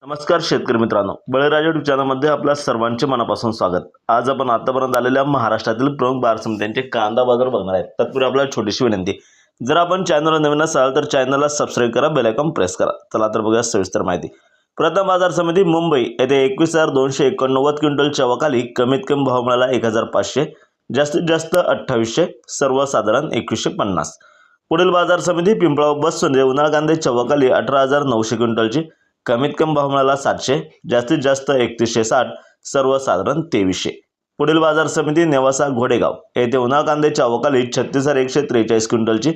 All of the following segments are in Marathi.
नमस्कार शेतकरी मित्रांनो, बळीराजा यूट्यूब चॅनलमध्ये आपल्या सर्वांचे मनापासून स्वागत। आज आपण आतापर्यंत आलेल्या महाराष्ट्रातील प्रमुख बाजार समित्यांचे कांदा बाजार बघणार आहेत। तत्पूर्वी आपल्याला छोटीशी विनंती, जर आपण चॅनलला नवीन असाल तर चॅनलला सबस्क्राइब करा, बेल आयकॉन प्रेस करा। चला तर बघूया सविस्तर माहिती। प्रथम बाजार समिती मुंबई येथे 21,289 क्विंटल चवाखाली कमीत कमी भाव मिळाला 1,500, जास्तीत जास्त 2800, सर्वसाधारण 2150। पुढील बाजार समिती पिंपळगाव बसवंत उन्हाळ कांदे चवाखाली 18,900 क्विंटलची कमीत कमी भाव मिळाला 700, जास्तीत जास्त 3160, सर्वसाधारण 2300। पुढील बाजार समिती नेवासा घोडेगाव येथे उन्हाळ कांदे चवाखाली 36,143 क्विंटलची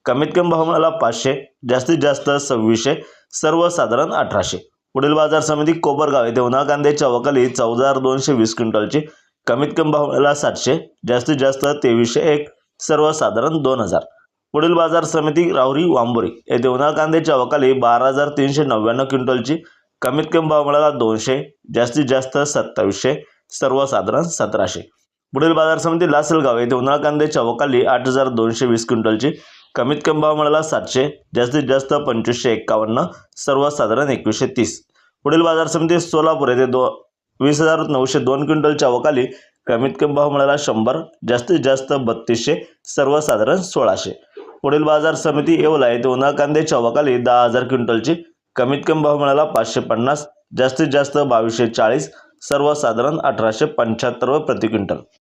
कमीत कमी भाव मिळाला 500, जास्तीत जास्त 2600, सर्वसाधारण 1800। पुढील बाजार समिती कोपरगाव येथे उन्हाळ कांदे चवाखाली 14,220 क्विंटलची कमीत कमी भाव मिळाला 700, जास्तीत जास्त 2301, सर्वसाधारण 2000। पुढील बाजार समिती राहुरी वांबोरी येथे उन्हाळ कांदे चवाखाली 12,399 क्विंटलची कमीत कमी भाव मिळाला 200, जास्तीत जास्त 2700, सर्वसाधारण 1700। पुढील बाजार समिती लासलगाव येथे उन्हाळ कांदे चवाखाली 8,220 क्विंटलची कमीत कमी भाव मिळाला 700, जास्तीत जास्त 2551, सर्वसाधारण 2130। पुढील बाजार समिती सोलापूर येथे 20,902 क्विंटल चवाखाली कमीत कमी भाव मिळाला 100, जास्तीत जास्त 3200, सर्वसाधारण 1600। पुढील बाजार समिती येवला येथे उन्हाळ कांदे चवाखाली 10,000 क्विंटलची कमीत कमी भाव मिळाला 550, जास्तीत जास्त 2240, सर्वसाधारण 1875 प्रति क्विंटल।